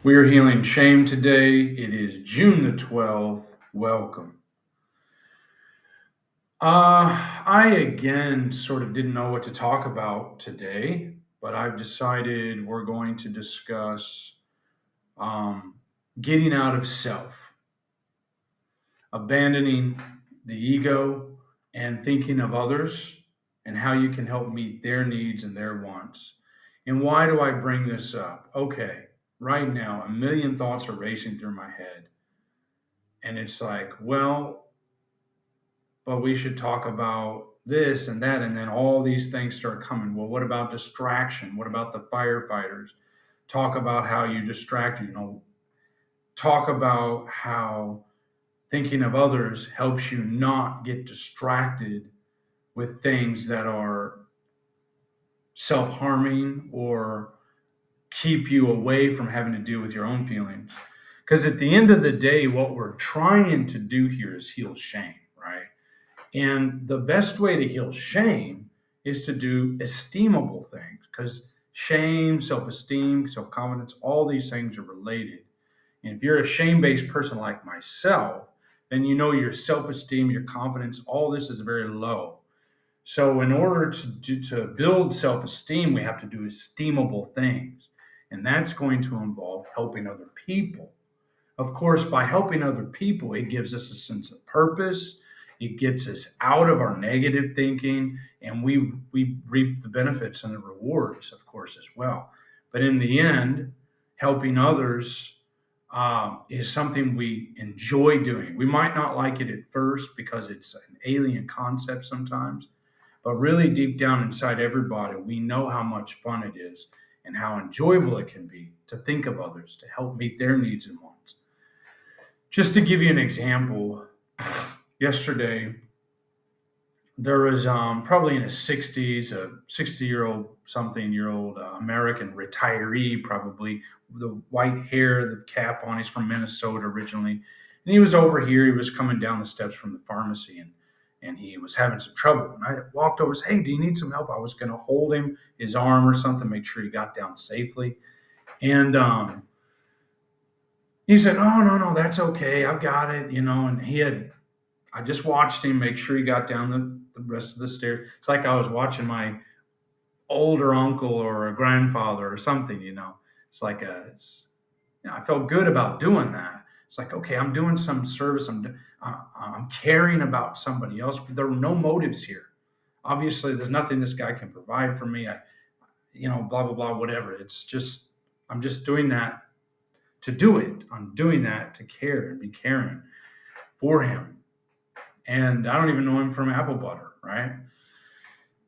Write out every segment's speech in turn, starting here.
We are healing shame today. It is June the 12th. Welcome. I again sort of didn't know what to talk about today, but I've decided we're going to discuss um, getting out of self, abandoning the ego, and thinking of others and how you can help meet their needs and their wants. And why do I bring this up? Okay, right now, a million thoughts are racing through my head. And it's like, well, but we should talk about this and that. And then all these things start coming. Well, what about distraction? What about the firefighters? Talk about how you distract, talk about how thinking of others helps you not get distracted with things that are self harming or keep you away from having to deal with your own feelings. Because at the end of the day, what we're trying to do here is heal shame, right? And the best way to heal shame is to do esteemable things because shame, self esteem, self confidence, all these things are related. And if you're a shame based person like myself, then you know your self esteem, your confidence, all this is very low. So, in order to build self esteem, we have to do esteemable things. And that's going to involve helping other people. Of course, by helping other people, it gives us a sense of purpose. It gets us out of our negative thinking, and we reap the benefits and the rewards, of course, as well. But in the end, helping others is something we enjoy doing. We might not like it at first because it's an alien concept sometimes, but really deep down inside everybody, we know how much fun it is and how enjoyable it can be to think of others, to help meet their needs and wants. Just to give you an example, yesterday there was probably in his 60s, a 60-year-old, something year old American retiree, probably with the white hair, the cap on. He's from Minnesota originally. And he was over here. He was coming down the steps from the pharmacy and he was having some trouble. And I walked over and said, "Hey, do you need some help?" I was going to hold him, his arm or something, make sure he got down safely. And he said, "No, no, no, that's okay. I've got it," and I just watched him make sure he got down the rest of the stairs. It's like I was watching my older uncle or a grandfather or something. It's like I felt good about doing that. It's like, okay, I'm doing some service. I'm caring about somebody else. But there were no motives here. Obviously, there's nothing this guy can provide for me. Blah blah blah, whatever. It's just I'm just doing that to do it. I'm doing that to care and be caring for him. And I don't even know him from apple butter, right?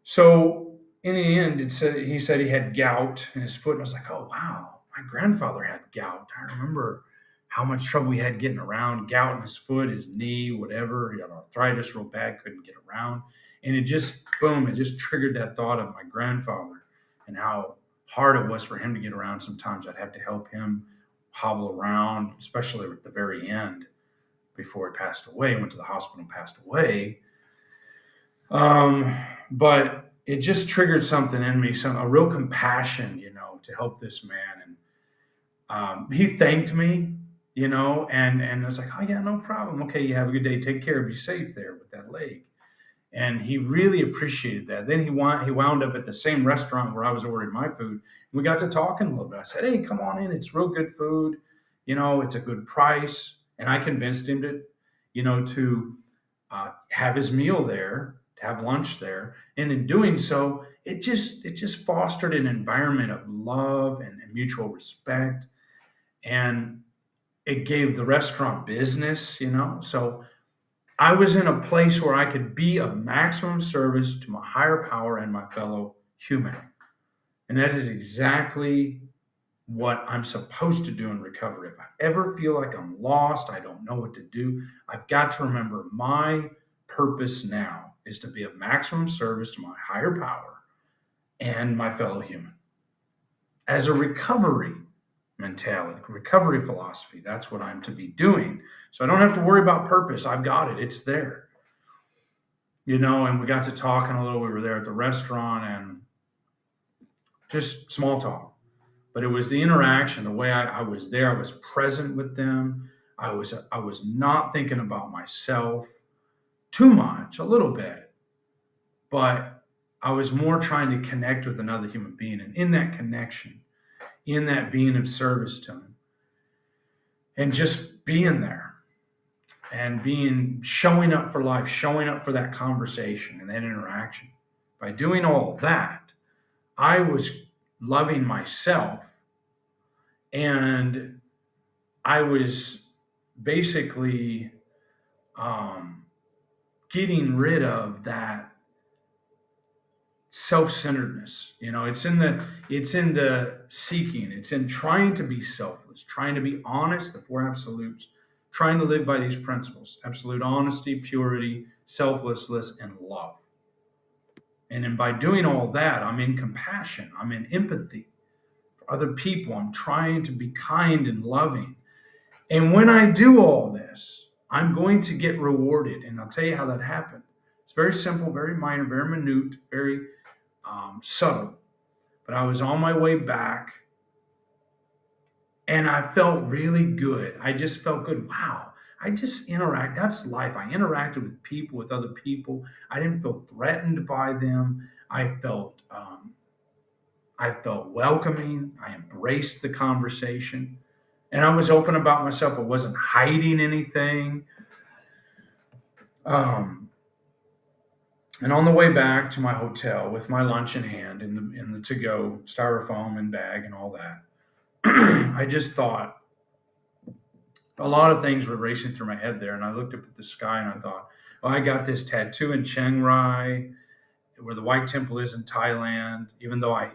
So in the end, he said he had gout in his foot, and I was like, oh wow, my grandfather had gout. I remember how much trouble he had getting around, gout in his foot, his knee, whatever. He had arthritis real bad, couldn't get around, and it just boom, it just triggered that thought of my grandfather and how hard it was for him to get around. Sometimes I'd have to help him hobble around, especially at the very end before he passed away. Went to the hospital and passed away. But it just triggered something in me, some a real compassion, to help this man. And he thanked me, and I was like, oh yeah, no problem. Okay, you have a good day. Take care. Be safe there with that leg. And he really appreciated that. Then he wound up at the same restaurant where I was ordering my food. And we got to talking a little bit. I said, hey, come on in. It's real good food. It's a good price. And I convinced him to have his meal there, to have lunch there, and in doing so, it just fostered an environment of love and mutual respect, and it gave the restaurant business. So I was in a place where I could be of maximum service to my higher power and my fellow human, and that is exactly what I'm supposed to do in recovery. If I ever feel like I'm lost, I don't know what to do, I've got to remember my purpose now is to be of maximum service to my higher power and my fellow human. As a recovery mentality, recovery philosophy, that's what I'm to be doing. So I don't have to worry about purpose. I've got it, it's there. And we got to talking a little. We were there at the restaurant and just small talk. but it was the interaction, the way I was there. I was present with them. I was not thinking about myself too much, a little bit, but I was more trying to connect with another human being. And in that connection, in that being of service to them, and just being there and showing up for life, showing up for that conversation and that interaction. By doing all that, I was loving myself, and I was basically getting rid of that self-centeredness. It's in the seeking. It's in trying to be selfless, trying to be honest, the four absolutes, trying to live by these principles: absolute honesty, purity, selflessness, and love. And then by doing all that, I'm in compassion, I'm in empathy for other people, I'm trying to be kind and loving. And when I do all this, I'm going to get rewarded. And I'll tell you how that happened. It's very simple, very minor, very minute, very subtle. But I was on my way back, and I felt really good. I just felt good. Wow. I just interact. That's life. I interacted with people, with other people. I didn't feel threatened by them. I felt welcoming. I embraced the conversation, and I was open about myself. I wasn't hiding anything. Um, and on the way back to my hotel with my lunch in hand, in the to go styrofoam and bag and all that, I just thought a lot of things were racing through my head there. And I looked up at the sky and I thought, well, I got this tattoo in Chiang Rai, where the White Temple is in Thailand, even though I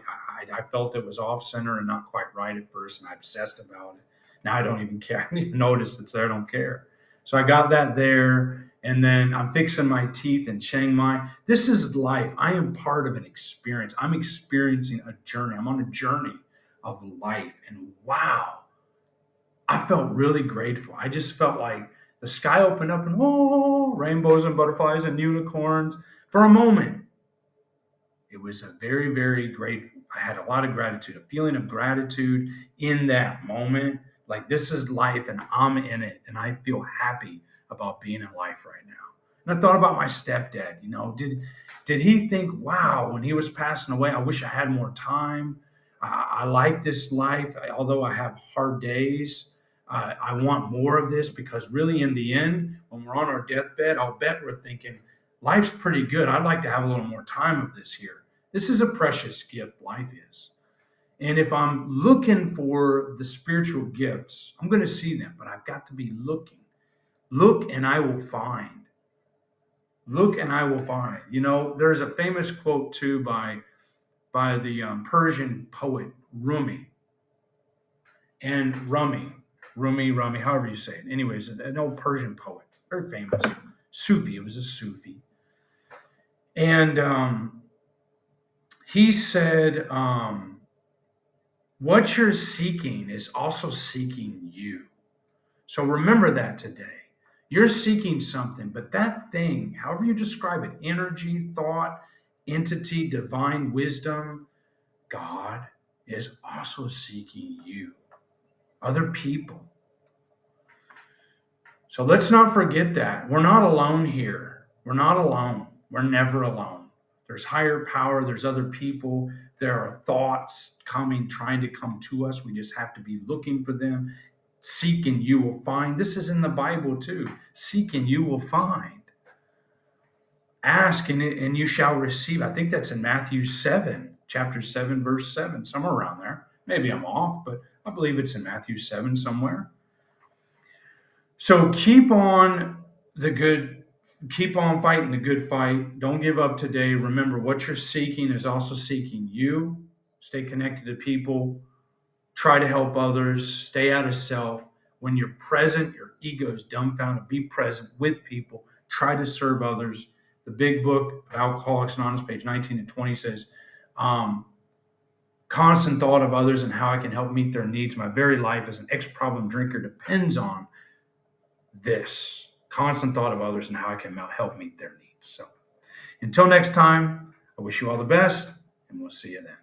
felt it was off center and not quite right at first, and I obsessed about it. Now I don't even care. I don't even notice it's there. I don't care. So I got that there, and then I'm fixing my teeth in Chiang Mai. This is life. I am part of an experience. I'm experiencing a journey. I'm on a journey of life, and wow, I felt really grateful. I just felt like the sky opened up and oh, rainbows and butterflies and unicorns for a moment. It was a very, very great. I had a lot of gratitude, a feeling of gratitude in that moment. Like this is life and I'm in it and I feel happy about being in life right now. And I thought about my stepdad, did he think, wow, when he was passing away, I wish I had more time. I like this life, although I have hard days. I want more of this because really in the end, when we're on our deathbed, I'll bet we're thinking, life's pretty good. I'd like to have a little more time of this here. This is a precious gift, life is. And if I'm looking for the spiritual gifts, I'm going to see them, but I've got to be looking. Look and I will find. Look and I will find. There's a famous quote too by the Persian poet Rumi. And Rumi, however you say it. Anyways, an old Persian poet, very famous. Sufi, it was a Sufi. And he said, what you're seeking is also seeking you. So remember that today. You're seeking something, but that thing, however you describe it, energy, thought, entity, divine wisdom, God, is also seeking you, other people. So let's not forget that. We're not alone here. We're not alone. We're never alone. There's higher power. There's other people. There are thoughts coming, trying to come to us. We just have to be looking for them. Seek and you will find. This is in the Bible too. Seek and you will find. Ask and you shall receive. I think that's in Matthew 7, chapter 7, verse 7, somewhere around there. Maybe I'm off, but I believe it's in Matthew 7 somewhere. So keep on fighting the good fight. Don't give up today. Remember, what you're seeking is also seeking you. Stay connected to people. Try to help others. Stay out of self. When you're present, your ego is dumbfounded. Be present with people. Try to serve others. The big book of Alcoholics Anonymous, page 19 and 20 says, constant thought of others and how I can help meet their needs. My very life as an ex-problem drinker depends on this constant thought of others and how I can help meet their needs. So until next time, I wish you all the best, and we'll see you then.